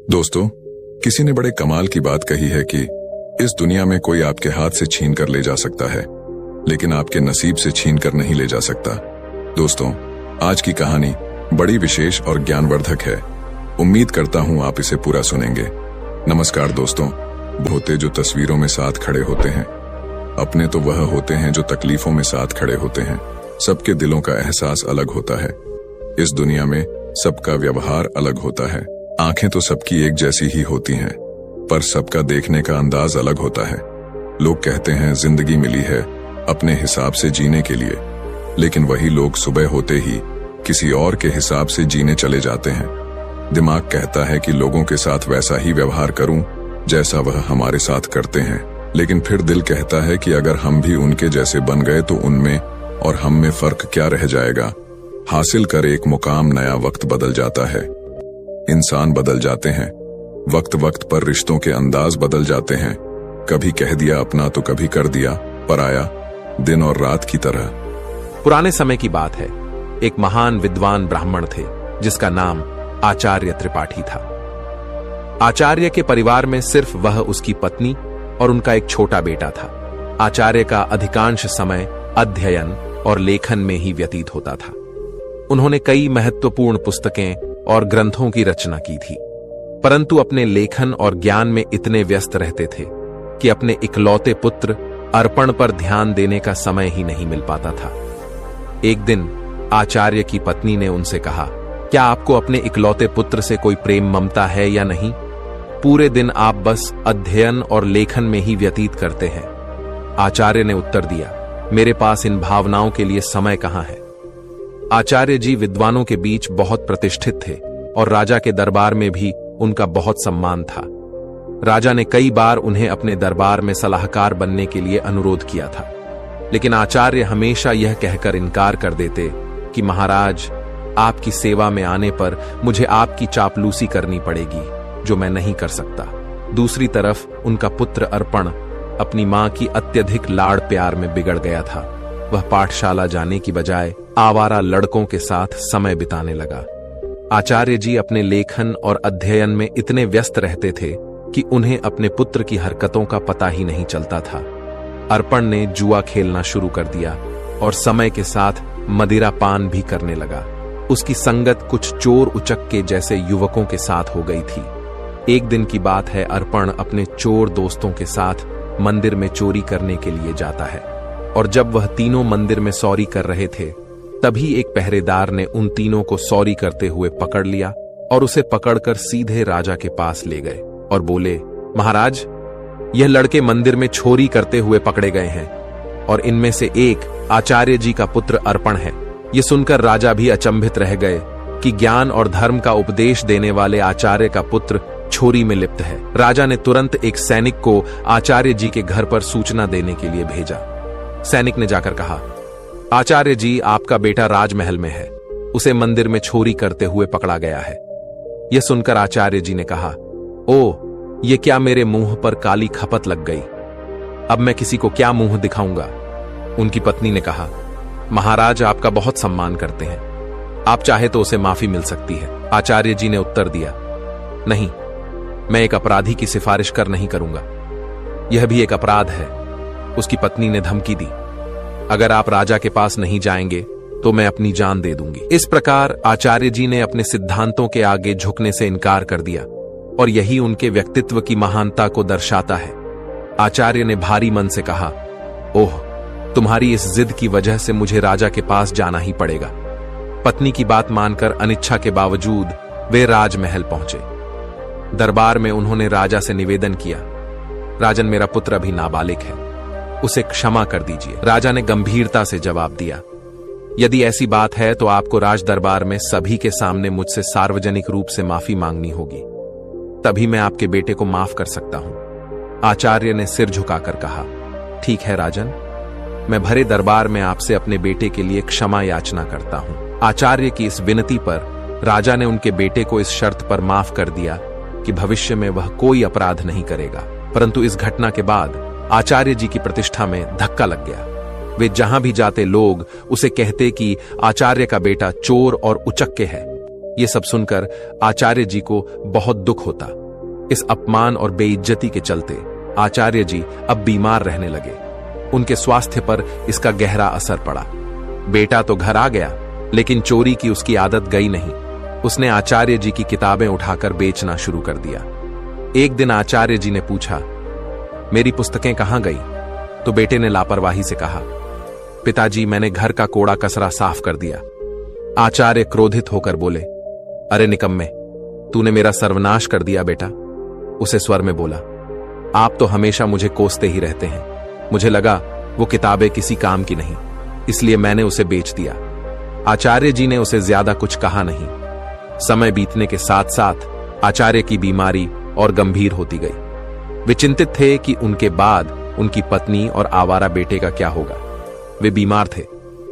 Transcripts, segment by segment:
दोस्तों, किसी ने बड़े कमाल की बात कही है कि इस दुनिया में कोई आपके हाथ से छीन कर ले जा सकता है, लेकिन आपके नसीब से छीन कर नहीं ले जा सकता। दोस्तों, आज की कहानी बड़ी विशेष और ज्ञानवर्धक है। उम्मीद करता हूं आप इसे पूरा सुनेंगे। नमस्कार दोस्तों। होते जो तस्वीरों में साथ खड़े होते हैं, अपने तो वह होते हैं जो तकलीफों में साथ खड़े होते हैं। सबके दिलों का एहसास अलग होता है। इस दुनिया में सबका व्यवहार अलग होता है। आंखें तो सबकी एक जैसी ही होती हैं, पर सबका देखने का अंदाज अलग होता है। लोग कहते हैं जिंदगी मिली है अपने हिसाब से जीने के लिए, लेकिन वही लोग सुबह होते ही किसी और के हिसाब से जीने चले जाते हैं। दिमाग कहता है कि लोगों के साथ वैसा ही व्यवहार करूं जैसा वह हमारे साथ करते हैं, लेकिन फिर दिल कहता है कि अगर हम भी उनके जैसे बन गए तो उनमें और हम में फर्क क्या रह जाएगा। हासिल कर एक मुकाम नया वक्त बदल जाता है, इंसान बदल जाते हैं, वक्त वक्त पर रिश्तों के अंदाज बदल जाते हैं। कभी कह दिया अपना तो कभी कर दिया पराया, दिन और रात की तरह। पुराने समय की बात है। एक महान विद्वान ब्राह्मण थे जिसका नाम आचार्य त्रिपाठी था। आचार्य के परिवार में सिर्फ वह, उसकी पत्नी और उनका एक छोटा बेटा था। आचार्य का अधिकांश समय अध्ययन और लेखन में ही व्यतीत होता था। उन्होंने कई महत्वपूर्ण पुस्तकें और ग्रंथों की रचना की थी, परंतु अपने लेखन और ज्ञान में इतने व्यस्त रहते थे कि अपने इकलौते पुत्र अर्पण पर ध्यान देने का समय ही नहीं मिल पाता था। एक दिन आचार्य की पत्नी ने उनसे कहा, क्या आपको अपने इकलौते पुत्र से कोई प्रेम ममता है या नहीं? पूरे दिन आप बस अध्ययन और लेखन में ही व्यतीत करते हैं। आचार्य ने उत्तर दिया, मेरे पास इन भावनाओं के लिए समय कहां है। आचार्य जी विद्वानों के बीच बहुत प्रतिष्ठित थे और राजा के दरबार में भी उनका बहुत सम्मान था। राजा ने कई बार उन्हें अपने दरबार में सलाहकार बनने के लिए अनुरोध किया था, लेकिन आचार्य हमेशा यह कहकर इनकार कर देते कि महाराज, आपकी सेवा में आने पर मुझे आपकी चापलूसी करनी पड़ेगी, जो मैं नहीं कर सकता। दूसरी तरफ उनका पुत्र अर्पण अपनी मां की अत्यधिक लाड़ प्यार में बिगड़ गया था। वह पाठशाला जाने की बजाय आवारा लड़कों के साथ समय बिताने लगा। आचार्य जी अपने लेखन और अध्ययन में इतने व्यस्त रहते थे कि उन्हें अपने पुत्र की हरकतों का पता ही नहीं चलता था। अर्पण ने जुआ खेलना शुरू कर दिया और समय के साथ मदिरा पान भी करने लगा। उसकी संगत कुछ चोर उचक्के जैसे युवकों के साथ हो गई थी। एक दिन की बात है, अर्पण अपने चोर दोस्तों के साथ मंदिर में चोरी करने के लिए जाता है, और जब वह तीनों मंदिर में सौरी कर रहे थे, तभी एक पहरेदार ने उन तीनों को सौरी करते हुए पकड़ लिया और उसे पकड़कर सीधे राजा के पास ले गए और बोले, महाराज, यह लड़के मंदिर में चोरी करते हुए पकड़े गए हैं और इनमें से एक आचार्य जी का पुत्र अर्पण है। यह सुनकर राजा भी अचंभित रह गए कि ज्ञान और धर्म का उपदेश देने वाले आचार्य का पुत्र चोरी में लिप्त है। राजा ने तुरंत एक सैनिक को आचार्य जी के घर पर सूचना देने के लिए भेजा। सैनिक ने जाकर कहा, आचार्य जी, आपका बेटा राजमहल में है, उसे मंदिर में चोरी करते हुए पकड़ा गया है। यह सुनकर आचार्य जी ने कहा, ओ, ये क्या मेरे मुंह पर काली खपत लग गई, अब मैं किसी को क्या मुंह दिखाऊंगा। उनकी पत्नी ने कहा, महाराज आपका बहुत सम्मान करते हैं, आप चाहे तो उसे माफी मिल सकती है। आचार्य जी ने उत्तर दिया, नहीं, मैं एक अपराधी की सिफारिश कर नहीं करूंगा, यह भी एक अपराध है। उसकी पत्नी ने धमकी दी, अगर आप राजा के पास नहीं जाएंगे तो मैं अपनी जान दे दूंगी। इस प्रकार आचार्य जी ने अपने सिद्धांतों के आगे झुकने से इनकार कर दिया, और यही उनके व्यक्तित्व की महानता को दर्शाता है। आचार्य ने भारी मन से कहा, ओह, तुम्हारी इस जिद की वजह से मुझे राजा के पास जाना ही पड़ेगा। पत्नी की बात मानकर अनिच्छा के बावजूद वे राजमहल पहुंचे। दरबार में उन्होंने राजा से निवेदन किया, राजन, मेरा पुत्र अभी नाबालिग है, उसे क्षमा कर दीजिए। राजा ने गंभीरता से जवाब दिया, यदि ऐसी बात है तो आपको राज दरबार में सभी के सामने मुझसे सार्वजनिक रूप से माफी मांगनी होगी, तभी मैं आपके बेटे को माफ कर सकता हूं। आचार्य ने सिर झुकाकर कहा, ठीक है राजन, मैं भरे दरबार में आपसे अपने बेटे के लिए क्षमा याचना करता हूं। आचार्य की इस विनती पर राजा ने उनके बेटे को इस शर्त पर माफ कर दिया कि भविष्य में वह कोई अपराध नहीं करेगा। परंतु इस घटना के बाद आचार्य जी की प्रतिष्ठा में धक्का लग गया। वे जहां भी जाते लोग उसे कहते कि आचार्य का बेटा चोर और उचक्के है। ये सब सुनकर आचार्य जी को बहुत दुख होता। इस अपमान और बेइज्जती के चलते आचार्य जी अब बीमार रहने लगे। उनके स्वास्थ्य पर इसका गहरा असर पड़ा। बेटा तो घर आ गया, लेकिन चोरी की उसकी आदत गई नहीं। उसने आचार्य जी की किताबें उठाकर बेचना शुरू कर दिया। एक दिन आचार्य जी ने पूछा, मेरी पुस्तकें कहां गई? तो बेटे ने लापरवाही से कहा, पिताजी मैंने घर का कोड़ा कचरा साफ कर दिया। आचार्य क्रोधित होकर बोले, अरे निकम्मे, तूने मेरा सर्वनाश कर दिया बेटा। उसे स्वर में बोला, आप तो हमेशा मुझे कोसते ही रहते हैं। मुझे लगा वो किताबें किसी काम की नहीं, इसलिए मैंने उसे बेच दिया। आचार्य जी ने उसे ज्यादा कुछ कहा नहीं। समय बीतने के साथ साथ आचार्य की बीमारी और गंभीर होती गई। वे चिंतित थे कि उनके बाद उनकी पत्नी और आवारा बेटे का क्या होगा। वे बीमार थे,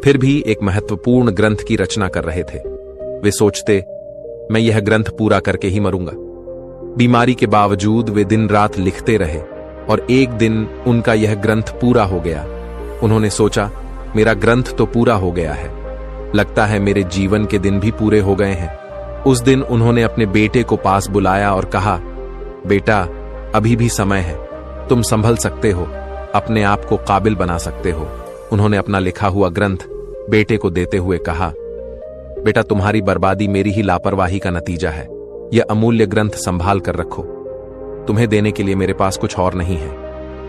फिर भी एक महत्वपूर्ण ग्रंथ की रचना कर रहे थे। वे सोचते, मैं यह ग्रंथ पूरा करके ही मरूंगा। बीमारी के बावजूद वे दिन रात लिखते रहे और एक दिन उनका यह ग्रंथ पूरा हो गया। उन्होंने सोचा, मेरा ग्रंथ तो पूरा हो गया है, लगता है मेरे जीवन के दिन भी पूरे हो गए हैं। उस दिन उन्होंने अपने बेटे को पास बुलाया और कहा, बेटा अभी भी समय है, तुम संभल सकते हो, अपने आप को काबिल बना सकते हो। उन्होंने अपना लिखा हुआ ग्रंथ बेटे को देते हुए कहा, बेटा तुम्हारी बर्बादी मेरी ही लापरवाही का नतीजा है। यह अमूल्य ग्रंथ संभाल कर रखो, तुम्हें देने के लिए मेरे पास कुछ और नहीं है।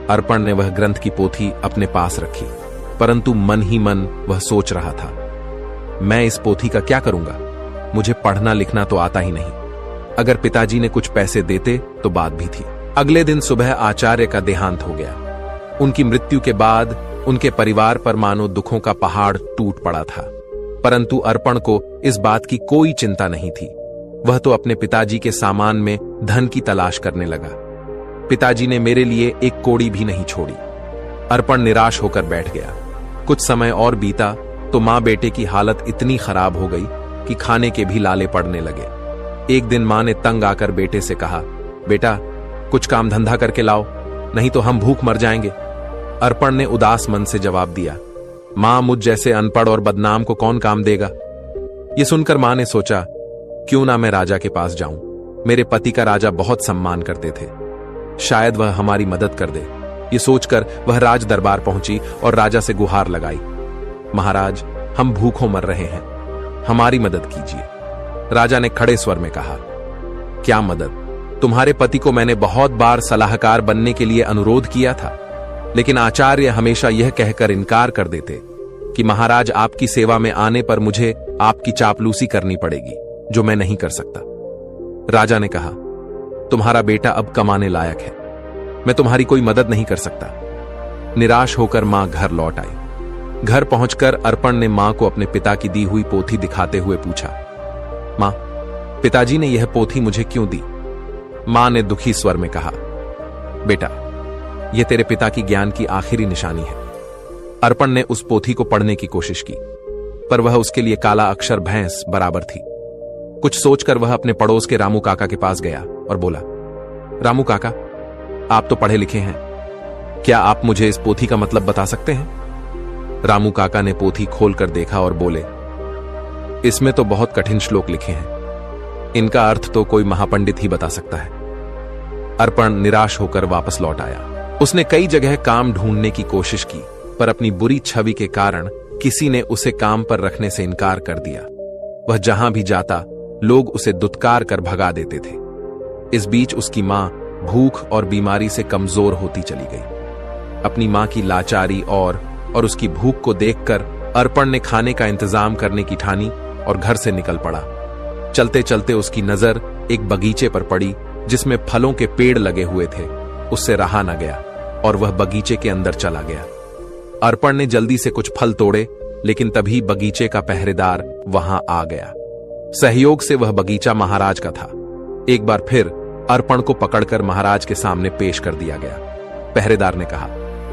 अर्पण ने वह ग्रंथ की पोथी अपने पास रखी, परंतु मन ही मन वह सोच रहा था, मैं इस पोथी का क्या करूंगा? मुझे पढ़ना लिखना तो आता ही नहीं। अगर पिताजी ने कुछ पैसे देते तो बात भी थी। अगले दिन सुबह आचार्य का देहांत हो गया। उनकी मृत्यु के बाद उनके परिवार पर मानो दुखों का पहाड़ टूट पड़ा था, परंतु अर्पण को इस बात की कोई चिंता नहीं थी। वह तो अपने पिताजी के सामान में धन की तलाश करने लगा। पिताजी ने मेरे लिए एक कौड़ी भी नहीं छोड़ी। अर्पण निराश होकर बैठ गया। कुछ समय और बीता तो मां बेटे की हालत इतनी खराब हो गई कि खाने के भी लाले पड़ने लगे। एक दिन मां ने तंग आकर बेटे से कहा, बेटा कुछ काम धंधा करके लाओ, नहीं तो हम भूख मर जाएंगे। अर्पण ने उदास मन से जवाब दिया, मां मुझ जैसे अनपढ़ और बदनाम को कौन काम देगा? यह सुनकर मां ने सोचा, क्यों ना मैं राजा के पास जाऊं। मेरे पति का राजा बहुत सम्मान करते थे, शायद वह हमारी मदद कर दे। ये सोचकर वह राज दरबार पहुंची और राजा से गुहार लगाई, महाराज हम भूखों मर रहे हैं, हमारी मदद कीजिए। राजा ने खड़े स्वर में कहा, क्या मदद? तुम्हारे पति को मैंने बहुत बार सलाहकार बनने के लिए अनुरोध किया था, लेकिन आचार्य हमेशा यह कहकर इनकार कर देते कि महाराज आपकी सेवा में आने पर मुझे आपकी चापलूसी करनी पड़ेगी, जो मैं नहीं कर सकता। राजा ने कहा, तुम्हारा बेटा अब कमाने लायक है, मैं तुम्हारी कोई मदद नहीं कर सकता। निराश होकर मां घर लौट आई। घर पहुंचकर अर्पण ने मां को अपने पिता की दी हुई पोथी दिखाते हुए पूछा, मां पिताजी ने यह पोथी मुझे क्यों दी? मां ने दुखी स्वर में कहा, बेटा यह तेरे पिता की ज्ञान की आखिरी निशानी है। अर्पण ने उस पोथी को पढ़ने की कोशिश की, पर वह उसके लिए काला अक्षर भैंस बराबर थी। कुछ सोचकर वह अपने पड़ोस के रामू काका के पास गया और बोला, रामू काका आप तो पढ़े लिखे हैं, क्या आप मुझे इस पोथी का मतलब बता सकते हैं? रामू काका ने पोथी खोलकर देखा और बोले, इसमें तो बहुत कठिन श्लोक लिखे हैं, इनका अर्थ तो कोई महापंडित ही बता सकता है। अर्पण निराश होकर वापस लौट आया। उसने कई जगह काम ढूंढने की कोशिश की, पर अपनी बुरी छवि के कारण किसी ने उसे काम पर रखने से इनकार कर दिया। वह जहां भी जाता लोग उसे दुत्कार कर भगा देते थे। इस बीच उसकी मां भूख और बीमारी से कमजोर होती चली गई। अपनी मां की लाचारी और उसकी भूख को देखकर अर्पण ने खाने का इंतजाम करने की ठानी और घर से निकल पड़ा। चलते चलते उसकी नजर एक बगीचे पर पड़ी जिसमें फलों के पेड़ लगे हुए थे। उससे रहा न गया और वह बगीचे के अंदर चला गया। अर्पण ने जल्दी से कुछ फल तोड़े, लेकिन तभी बगीचे का पहरेदार वहां आ गया। सहयोग से वह बगीचा महाराज का था। एक बार फिर अर्पण को पकड़कर महाराज के सामने पेश कर दिया गया। पहरेदार ने कहा,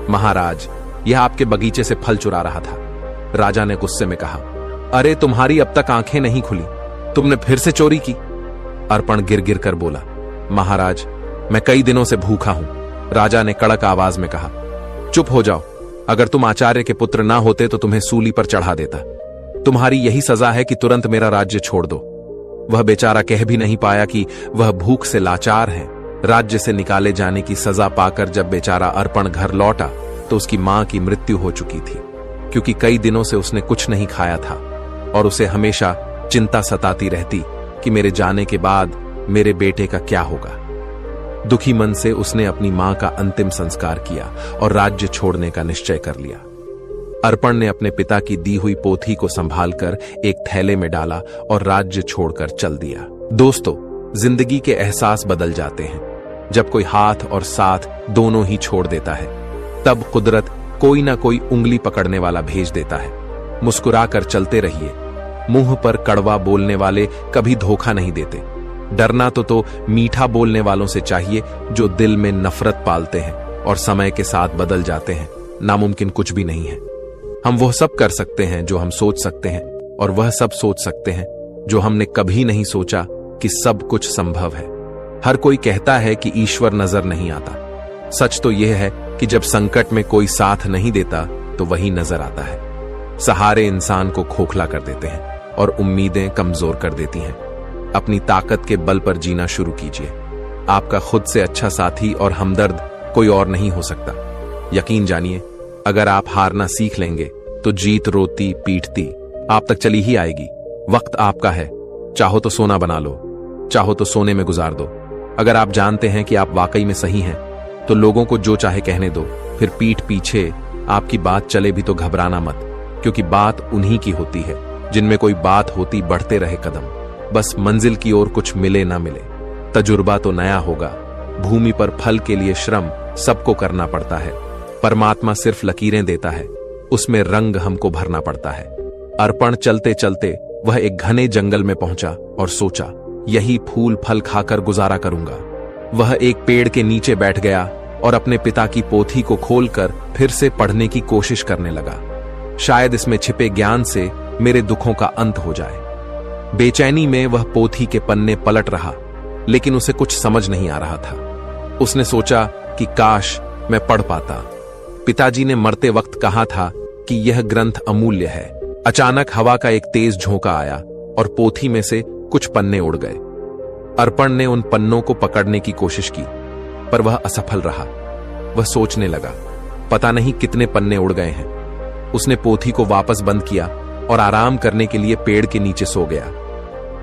महाराज यह आपके बगीचे से फल चुरा रहा था। राजा ने गुस्से में कहा, अरे तुम्हारी अब तक आंखें नहीं खुली, तुमने फिर से चोरी की। अर्पण गिर गिर कर बोला, महाराज मैं कई दिनों से भूखा हूं। राजा ने कड़क आवाज में कहा, चुप हो जाओ, अगर तुम आचार्य के पुत्र ना होते तो तुम्हें सूली पर चढ़ा देता। तुम्हारी यही सजा है कि तुरंत मेरा राज्य छोड़ दो। वह बेचारा कह भी नहीं पाया कि वह भूख से लाचार है। राज्य से निकाले जाने की सजा पाकर जब बेचारा अर्पण घर लौटा तो उसकी मां की मृत्यु हो चुकी थी, क्योंकि कई दिनों से उसने कुछ नहीं खाया था और उसे हमेशा चिंता सताती रहती कि मेरे जाने के बाद मेरे बेटे का क्या होगा। दुखी मन से उसने अपनी मां का अंतिम संस्कार किया और राज्य छोड़ने का निश्चय कर लिया। अर्पण ने अपने पिता की दी हुई पोथी को संभालकर एक थैले में डाला और राज्य छोड़कर चल दिया। दोस्तों, जिंदगी के एहसास बदल जाते हैं जब कोई हाथ और साथ दोनों ही छोड़ देता है। तब कुदरत कोई ना कोई उंगली पकड़ने वाला भेज देता है। मुस्कुरा कर चलते रहिए। मुंह पर कड़वा बोलने वाले कभी धोखा नहीं देते। डरना तो मीठा बोलने वालों से चाहिए जो दिल में नफरत पालते हैं और समय के साथ बदल जाते हैं। नामुमकिन कुछ भी नहीं है। हम वह सब कर सकते हैं जो हम सोच सकते हैं और वह सब सोच सकते हैं जो हमने कभी नहीं सोचा कि सब कुछ संभव है। हर कोई कहता है कि ईश्वर नजर नहीं आता। सच तो यह है कि जब संकट में कोई साथ नहीं देता तो वही नजर आता है। सहारे इंसान को खोखला कर देते हैं और उम्मीदें कमजोर कर देती हैं। अपनी ताकत के बल पर जीना शुरू कीजिए। आपका खुद से अच्छा साथी और हमदर्द कोई और नहीं हो सकता। यकीन जानिए, अगर आप हारना सीख लेंगे तो जीत रोती पीटती आप तक चली ही आएगी। वक्त आपका है। चाहो तो सोना बना लो, चाहो तो सोने में गुजार दो। अगर आप जानते हैं कि आप वाकई में सही हैं तो लोगों को जो चाहे कहने दो। फिर पीठ पीछे आपकी बात चले भी तो घबराना मत, क्योंकि बात उन्हीं की होती है जिनमें कोई बात होती बढ़ते रहे कदम। बस मंजिल की ओर कुछ मिले ना मिले, तजुर्बा तो नया होगा। भूमि पर फल के लिए श्रम सबको करना पड़ता है। परमात्मा सिर्फ लकीरें देता है, उसमें रंग हमको भरना पड़ता है। अर्पण चलते चलते वह एक घने जंगल में पहुंचा और सोचा, यही फूल फल खाकर गुजारा करूंगा। वह एक पेड़ के नीचे बैठ गया और अपने पिता की पोथी को खोलकर फिर से पढ़ने की कोशिश करने लगा। शायद इसमें छिपे ज्ञान से मेरे दुखों का अंत हो जाए। बेचैनी में वह पोथी के पन्ने पलट रहा, लेकिन उसे कुछ समझ नहीं आ रहा था। उसने सोचा कि काश मैं पढ़ पाता। पिताजी ने मरते वक्त कहा था कि यह ग्रंथ अमूल्य है। अचानक हवा का एक तेज झोंका आया और पोथी में से कुछ पन्ने उड़ गए। अर्पण ने उन पन्नों को पकड़ने की कोशिश की, पर वह असफल रहा। वह सोचने लगा, पता नहीं कितने पन्ने उड़ गए हैं। उसने पोथी को वापस बंद किया और आराम करने के लिए पेड़ के नीचे सो गया।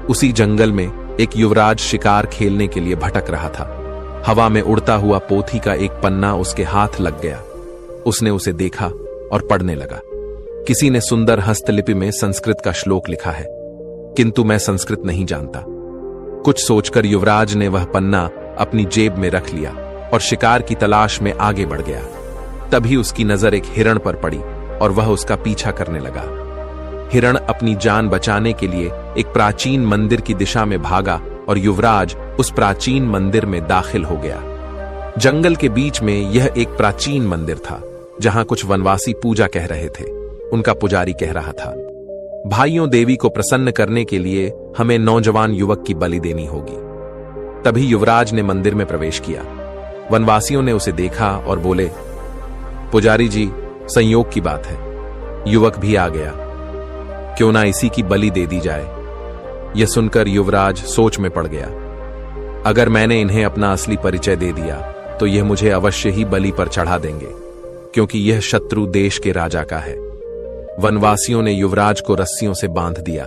उसी जंगल में एक युवराज शिकार खेलने के लिए भटक रहा था। हवा में उड़ता हुआ पोथी का एक पन्ना उसके हाथ लग गया। उसने उसे देखा और पढ़ने लगा। किसी ने सुंदर हस्तलिपि में संस्कृत का श्लोक लिखा है, किंतु मैं संस्कृत नहीं जानता। कुछ सोचकर युवराज ने वह पन्ना अपनी जेब में रख लिया और शिकार की तलाश में आगे बढ़ गया। तभी उसकी नजर एक हिरण पर पड़ी और वह उसका पीछा करने लगा। हिरण अपनी जान बचाने के लिए एक प्राचीन मंदिर की दिशा में भागा और युवराज उस प्राचीन मंदिर में दाखिल हो गया। जंगल के बीच में यह एक प्राचीन मंदिर था, जहां कुछ वनवासी पूजा कह रहे थे। उनका पुजारी कह रहा था, भाइयों, देवी को प्रसन्न करने के लिए हमें नौजवान युवक की बलि देनी होगी। तभी युवराज ने मंदिर में प्रवेश किया। वनवासियों ने उसे देखा और बोले, पुजारी जी, संयोग की बात है। युवक भी आ गया, क्यों ना इसी की बलि दे दी जाए। यह सुनकर युवराज सोच में पड़ गया। अगर मैंने इन्हें अपना असली परिचय दे दिया तो यह मुझे अवश्य ही बलि पर चढ़ा देंगे, क्योंकि यह शत्रु देश के राजा का है। वनवासियों ने युवराज को रस्सियों से बांध दिया।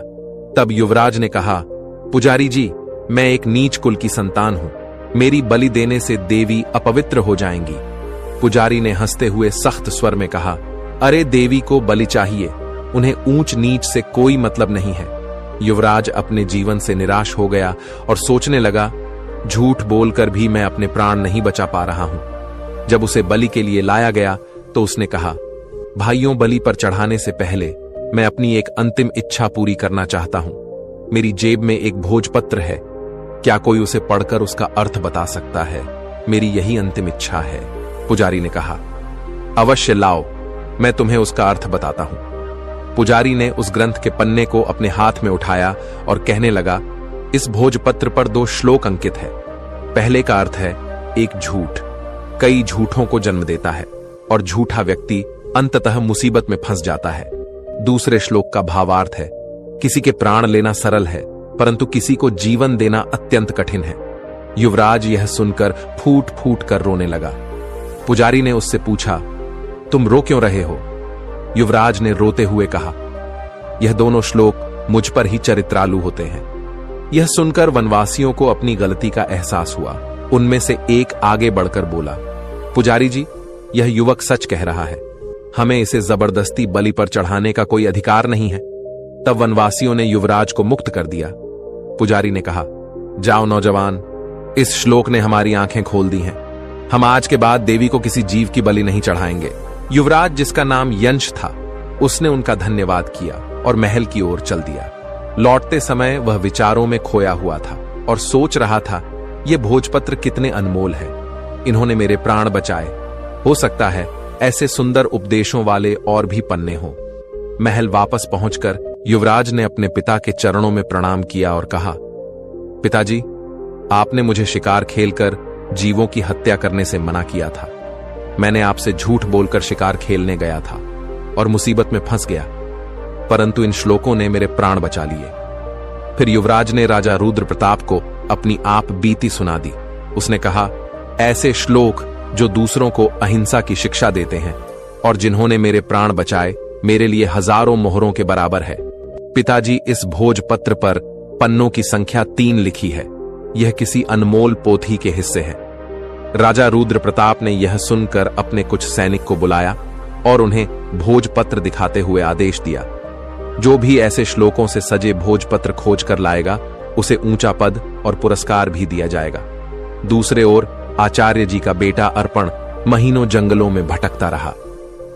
तब युवराज ने कहा, पुजारी जी, मैं एक नीच कुल की संतान हूं। मेरी बलि देने से देवी अपवित्र हो जाएंगी। पुजारी ने हंसते हुए सख्त स्वर में कहा, अरे देवी को बलि चाहिए, उन्हें ऊंच नीच से कोई मतलब नहीं है। युवराज अपने जीवन से निराश हो गया और सोचने लगा, झूठ बोलकर भी मैं अपने प्राण नहीं बचा पा रहा हूं। जब उसे बलि के लिए लाया गया तो उसने कहा, भाइयों, बलि पर चढ़ाने से पहले मैं अपनी एक अंतिम इच्छा पूरी करना चाहता हूं। मेरी जेब में एक भोजपत्र है, क्या कोई उसे पढ़कर उसका अर्थ बता सकता है? मेरी यही अंतिम इच्छा है। पुजारी ने कहा, अवश्य लाओ, मैं तुम्हें उसका अर्थ बताता हूं। पुजारी ने उस ग्रंथ के पन्ने को अपने हाथ में उठाया और कहने लगा, इस भोजपत्र पर 2 श्लोक अंकित है। पहले का अर्थ है, एक झूठ कई झूठों को जन्म देता है और झूठा व्यक्ति अंततः मुसीबत में फंस जाता है। दूसरे श्लोक का भावार्थ है, किसी के प्राण लेना सरल है, परंतु किसी को जीवन देना अत्यंत कठिन है। युवराज यह सुनकर फूट फूट कर रोने लगा। पुजारी ने उससे पूछा, तुम रो क्यों रहे हो? युवराज ने रोते हुए कहा, यह दोनों श्लोक मुझ पर ही चरित्रालु होते हैं। यह सुनकर वनवासियों को अपनी गलती का एहसास हुआ। उनमें से एक आगे बढ़कर बोला, पुजारी जी, यह युवक सच कह रहा है, हमें इसे जबरदस्ती बलि पर चढ़ाने का कोई अधिकार नहीं है। तब वनवासियों ने युवराज को मुक्त कर दिया। पुजारी ने कहा, जाओ नौजवान, इस श्लोक ने हमारी आंखें खोल दी हैं। हम आज के बाद देवी को किसी जीव की बलि नहीं चढ़ाएंगे। युवराज, जिसका नाम यंश था, उसने उनका धन्यवाद किया और महल की ओर चल दिया। लौटते समय वह विचारों में खोया हुआ था और सोच रहा था, ये भोजपत्र कितने अनमोल है, इन्होंने मेरे प्राण बचाए। हो सकता है ऐसे सुंदर उपदेशों वाले और भी पन्ने हों। महल वापस पहुंचकर युवराज ने अपने पिता के चरणों में प्रणाम किया और कहा, पिताजी, आपने मुझे शिकार खेलकर जीवों की हत्या करने से मना किया था। मैंने आपसे झूठ बोलकर शिकार खेलने गया था और मुसीबत में फंस गया, परंतु इन श्लोकों ने मेरे प्राण बचा लिए। फिर युवराज ने राजा रुद्र प्रताप को अपनी आप बीती सुना दी। उसने कहा, ऐसे श्लोक जो दूसरों को अहिंसा की शिक्षा देते हैं और जिन्होंने मेरे प्राण बचाए, मेरे लिए हजारों मोहरों के बराबर है। पिताजी, इस भोजपत्र पर पन्नों की संख्या 3 लिखी है। यह किसी अनमोल पोथी के हिस्से है। राजा रुद्र प्रताप ने यह सुनकर अपने कुछ सैनिक को बुलाया और उन्हें भोजपत्र दिखाते हुए आदेश दिया, जो भी ऐसे श्लोकों से सजे भोजपत्र खोज कर लाएगा, उसे ऊंचा पद और पुरस्कार भी दिया जाएगा। दूसरे ओर आचार्य जी का बेटा अर्पण महीनों जंगलों में भटकता रहा।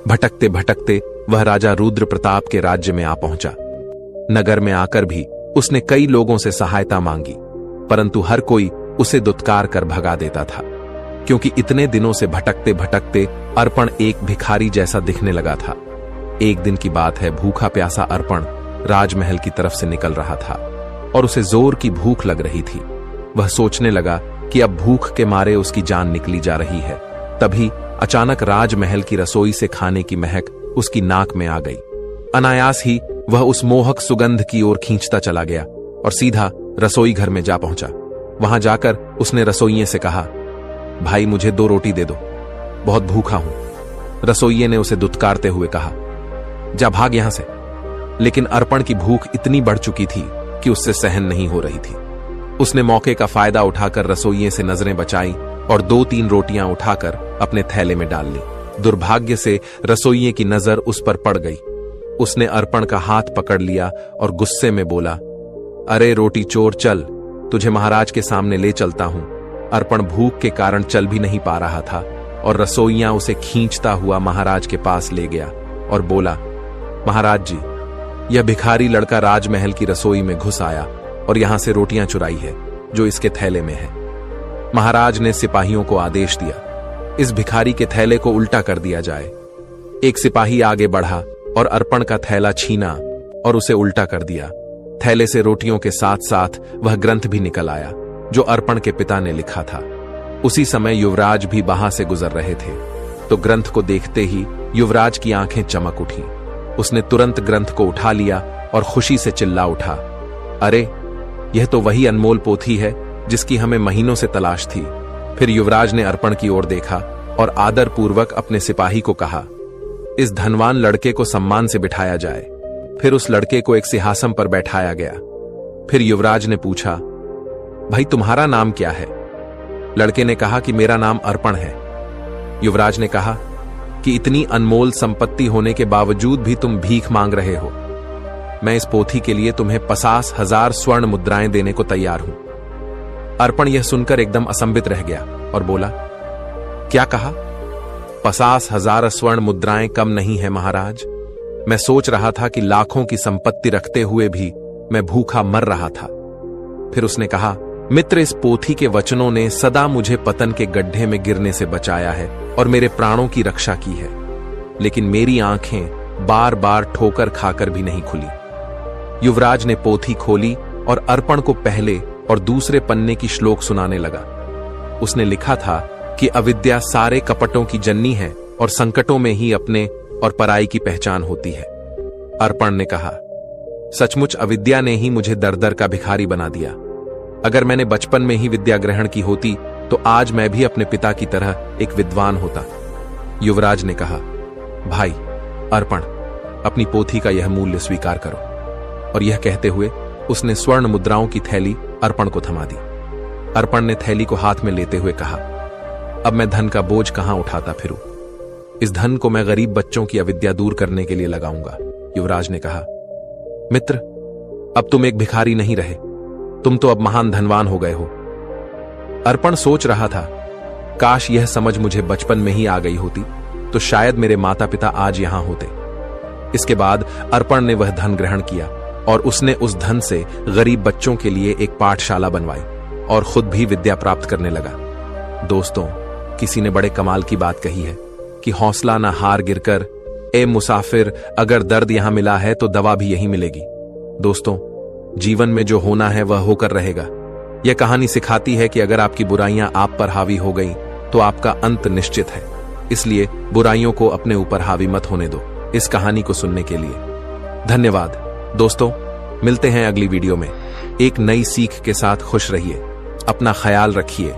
भटकते भटकते वह राजा रुद्र प्रताप के राज्य में आ पहुंचा। नगर में आकर भी उसने कई लोगों से सहायता मांगी, परंतु हर कोई उसे दुत्कार कर भगा देता था, क्योंकि इतने दिनों से भटकते भटकते अर्पण एक भिखारी जैसा दिखने लगा था। एक दिन की बात है, भूखा प्यासा अर्पण राजमहल की तरफ से निकल रहा था और उसे जोर की भूख लग रही थी। वह सोचने लगा कि अब भूख के मारे उसकी जान निकली जा रही है। तभी अचानक राजमहल की रसोई से खाने की महक उसकी नाक में आ गई। अनायास ही वह उस मोहक सुगंध की ओर खींचता चला गया और सीधा रसोई घर में जा पहुंचा। वहां जाकर उसने रसोइये से कहा, भाई, मुझे 2 रोटी दे दो, बहुत भूखा हूं। रसोइये ने उसे दुत्कारते हुए कहा, जा भाग यहां से। लेकिन अर्पण की भूख इतनी बढ़ चुकी थी कि उससे सहन नहीं हो रही थी। उसने मौके का फायदा उठाकर रसोइये से नजरें बचाई और 2-3 रोटियां उठाकर अपने थैले में डाल ली। दुर्भाग्य से रसोइये की नजर उस पर पड़ गई। उसने अर्पण का हाथ पकड़ लिया और गुस्से में बोला, अरे रोटी चोर, चल, तुझे महाराज के सामने ले चलता हूं। अर्पण भूख के कारण चल भी नहीं पा रहा था और रसोइया उसे खींचता हुआ महाराज के पास ले गया और बोला, महाराज जी, यह भिखारी लड़का राजमहल की रसोई में घुस आया और यहां से रोटियां चुराई है जो इसके थैले में है। महाराज ने सिपाहियों को आदेश दिया, इस भिखारी के थैले को उल्टा कर दिया जाए। एक सिपाही आगे बढ़ा और अर्पण का थैला छीना और उसे उल्टा कर दिया। थैले से रोटियों के साथ साथ वह ग्रंथ भी निकल आया जो अर्पण के पिता ने लिखा था। उसी समय युवराज भी वहां से गुजर रहे थे, तो ग्रंथ को देखते ही युवराज की आंखें चमक उठी। उसने तुरंत ग्रंथ को उठा लिया और खुशी से चिल्ला उठा, अरे, यह तो वही अनमोल पोथी है जिसकी हमें महीनों से तलाश थी। फिर युवराज ने अर्पण की ओर देखा और आदर पूर्वक अपने सिपाही को कहा, इस धनवान लड़के को सम्मान से बिठाया जाए। फिर उस लड़के को एक सिंहासन पर बैठाया गया। फिर युवराज ने पूछा, भाई, तुम्हारा नाम क्या है? लड़के ने कहा कि मेरा नाम अर्पण है। युवराज ने कहा कि इतनी अनमोल संपत्ति होने के बावजूद भी तुम भीख मांग रहे हो। मैं इस पोथी के लिए तुम्हें 50,000 स्वर्ण मुद्राएं देने को तैयार हूं। अर्पण यह सुनकर एकदम असंबित रह गया और बोला, क्या कहा? 50,000 स्वर्ण मुद्राएं कम नहीं है महाराज। मैं सोच रहा था कि लाखों की संपत्ति रखते हुए भी मैं भूखा मर रहा था। फिर उसने कहा, मित्र, इस पोथी के वचनों ने सदा मुझे पतन के गड्ढे में गिरने से बचाया है और मेरे प्राणों की रक्षा की है, लेकिन मेरी आंखें बार बार ठोकर खाकर भी नहीं खुली। युवराज ने पोथी खोली और अर्पण को पहले और दूसरे पन्ने की श्लोक सुनाने लगा। उसने लिखा था कि अविद्या सारे कपटों की जननी है और संकटों में ही अपने और पराई की पहचान होती है। अर्पण ने कहा, सचमुच अविद्या ने ही मुझे दर दर का भिखारी बना दिया। अगर मैंने बचपन में ही विद्या ग्रहण की होती तो आज मैं भी अपने पिता की तरह एक विद्वान होता। युवराज ने कहा, भाई अर्पण, अपनी पोथी का यह मूल्य स्वीकार करो। और यह कहते हुए उसने स्वर्ण मुद्राओं की थैली अर्पण को थमा दी। अर्पण ने थैली को हाथ में लेते हुए कहा, अब मैं धन का बोझ कहां उठाता फिरूं? इस धन को मैं गरीब बच्चों की अविद्या दूर करने के लिए लगाऊंगा। युवराज ने कहा, मित्र, अब तुम एक भिखारी नहीं रहे, तुम तो अब महान धनवान हो गए हो। अर्पण सोच रहा था, काश यह समझ मुझे बचपन में ही आ गई होती तो शायद मेरे माता पिता आज यहां होते। इसके बाद अर्पण ने वह धन ग्रहण किया और उसने उस धन से गरीब बच्चों के लिए एक पाठशाला बनवाई और खुद भी विद्या प्राप्त करने लगा। दोस्तों, किसी ने बड़े कमाल की बात कही है कि हौसला ना हार गिरकर, ए मुसाफिर, अगर दर्द यहां मिला है तो दवा भी यहीं मिलेगी। दोस्तों, जीवन में जो होना है वह होकर रहेगा। यह कहानी सिखाती है कि अगर आपकी बुराइयां आप पर हावी हो गईं तो आपका अंत निश्चित है। इसलिए बुराइयों को अपने ऊपर हावी मत होने दो। इस कहानी को सुनने के लिए धन्यवाद। दोस्तों, मिलते हैं अगली वीडियो में एक नई सीख के साथ। खुश रहिए, अपना ख्याल रखिए।